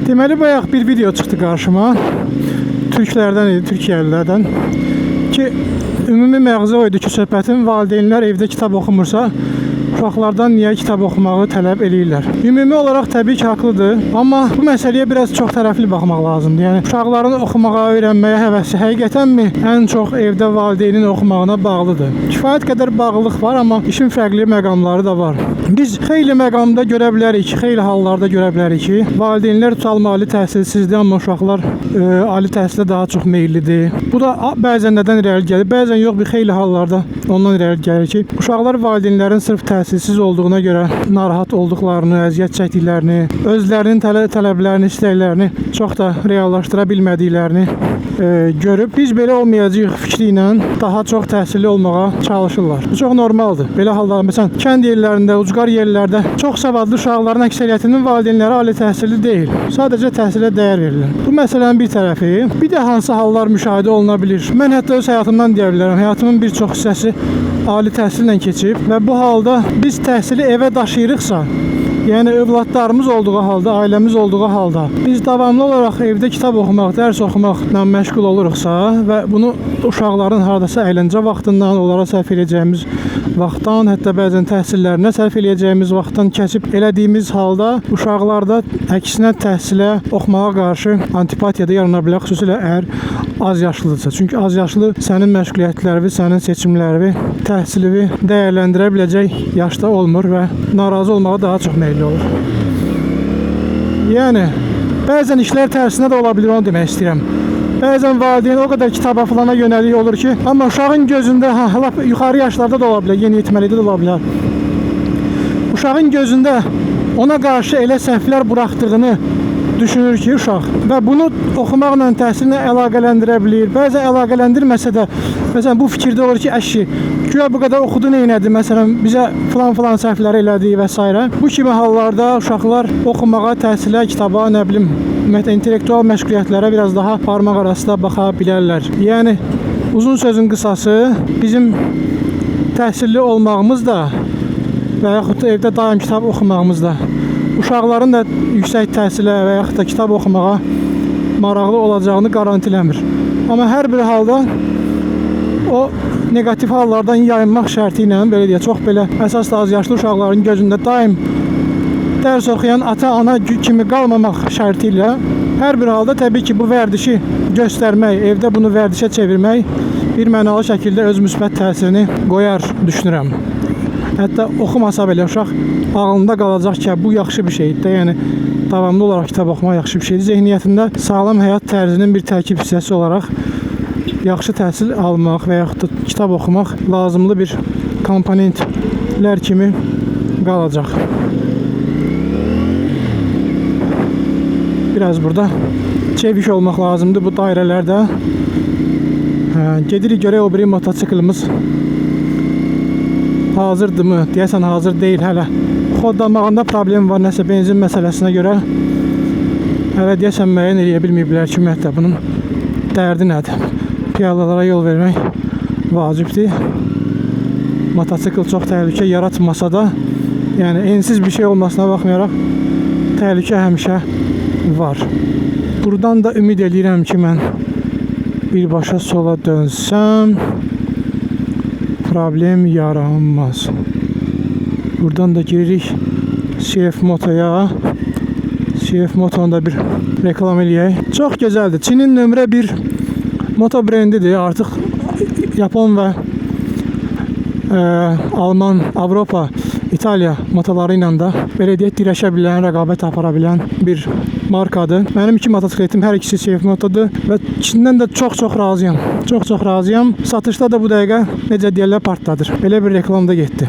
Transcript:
Deməli bayaq bir video çıxdı qarşıma. Türklərdən idi, Türkiyəlilərdən ki, ümumi məğzə o idi ki, söhbətin valideynlər evdə kitab oxumursa, uşaqlardan niyə kitab oxumağı tələb eləyirlər. Ümumi olaraq təbii ki, haqlıdır, amma bu məsələyə biraz çox tərəfli baxmaq lazımdır. Yəni uşaqların oxumağa, öyrənməyə həvəsi həqiqətənmi ən çox evdə valideynin oxumağına bağlıdır? Kifayət qədər bağlılıq var, amma işin fərqli məqamları da var. Biz xeyli məqamda görə bilərik, xeyli hallarda görə bilərik ki, valideynlər tutalım ali təhsilsizdir, amma uşaqlar ali təhsilə daha çox meyillidir. Bu da bəzən nədən irəli gəlir, bəzən yox, bir xeyli hallarda ondan irəli gəlir ki, uşaqlar valideynlərin sırf təhsilsiz olduğuna görə narahat olduqlarını, əziyyət çəkdiklərini, özlərinin tələblərini, istəklərini çox da reallaşdıra bilmədiklərini görüb, biz belə olmayacağıq fikri ilə daha çox təhsilli olmağa çalışırlar. Bu çox normaldır. Belə hallar, məsələn, kənd yerlərində, ucqar yerlərdə çox savadlı uşaqların əksəriyyətinin valideynləri ali təhsilli deyil. Sadəcə təhsilə dəyər verilir. Bu məsələnin bir tərəfi. Bir də hansı hallar müşahidə oluna bilir. Mən hətta öz həyatımdan deyə bilərəm. Həyatımın bir çox hissəsi ali təhsillə keçib və bu halda biz təhsili evə daşıyırıqsa, yəni övladlarımız olduğu halda, ailəmiz olduğu halda biz davamlı olaraq evdə kitab oxumaq, dərs oxumaqla məşğul oluruqsa və bunu uşaqların hardasa əyləncə vaxtından, onlara sərf edəcəyimiz vaxtdan, hətta bəzən təhsillərinə sərf edəcəyimiz vaxtdan keçib elədiyimiz halda uşaqlarda əksinə təhsilə, oxumağa qarşı antipatiya da yarana bilər, xüsusilə əgər az yaşlıdırsa. Çünki az yaşlı sənin məşğuliyyətlərini, sənin seçimlərini, təhsilini dəyərləndirə biləcək yaşda olmur və narazı olmağa daha çox meyilli olur. Yəni, bəzən işlər tərsinə də ola bilir, onu demək istəyirəm. Bəzən valideyn o qədər kitaba falana yönəlik olur ki, amma uşağın gözündə, lap yuxarı yaşlarda da ola bilər, yeniyetməlikdə də ola bilər. Uşağın gözündə ona qarşı elə səhvlər buraxdığını düşünür ki, uşaq və bunu oxumaqla, təhsillə əlaqələndirə bilir. Bəzən əlaqələndirməsə də, məsələn, bu fikirdə olur ki, əşi, güya bu qədər oxudu, neynədi, məsələn, bizə filan səhvləri elədi və s. Bu kimi hallarda uşaqlar oxumağa, təhsilə, kitaba, nə bilim, intellektual məşğuliyyətlərə biraz daha parmaq arasında baxa bilərlər. Yəni, uzun sözün qısası, bizim təhsilli olmağımız da və yaxud da evdə daim kitab oxumağımız da uşaqların da yüksək təhsilə və yaxud da kitab oxumağa maraqlı olacağını garantiləmir. Amma hər bir halda o negativ hallardan yayınmaq şərti ilə, belə deyə, çox belə əsas da az yaşlı uşaqların gözündə daim dərs oxuyan ata-ana kimi qalmamaq şərti ilə hər bir halda təbii ki, bu vərdişi göstərmək, evdə bunu vərdişə çevirmək bir mənalı şəkildə öz müsbət təsirini qoyar, düşünürəm. Hətta oxumasa belə uşaq ağlında qalacaq ki, bu yaxşı bir şeydir. Yəni, davamlı olaraq kitab oxumaq yaxşı bir şeydir. Zehniyyətində sağlam həyat tərzinin bir tərkib hissəsi olaraq yaxşı təhsil almaq və yaxud da kitab oxumaq lazımlı bir komponentlər kimi qalacaq. Biraz burada çevik olmaq lazımdır bu dairələrdə. Gedirik görək o biri mototsiklimiz hazırdırmı? Deyəsən hazır deyil hələ. Xodlamağında problem var, nəsə benzin məsələsinə görə. Hələ deyəsən müəyyən eləyə bilməyiblər ki, ümumiyyətlə bunun dərdi nədir? Piyadalara yol vermək vacibdir. Mototsikl çox təhlükə yaratmasa da, yəni ensiz bir şey olmasına baxmayaraq təhlükə həmişə var. Buradan da ümid edirəm ki, mən birbaşa sola dönsəm problem yaranmaz. Buradan da giririk CF Moto'ya. CF Moto'nun da bir reklam eləyək. Çox gözəldir. Çinin nömrə 1 moto brendidir. Artıq Yapon və Alman, Avropa, İtaliya motoları ilə də belə deyək, dirəşə bilən, rəqabət apara bilən bir markadır. Mənim iki motosikletim hər ikisi CF Moto'dur və içindən də çox razıyam. Çox razıyam. Satışda da bu dəqiqə necə deyirlər partladır. Belə bir reklamda getdi.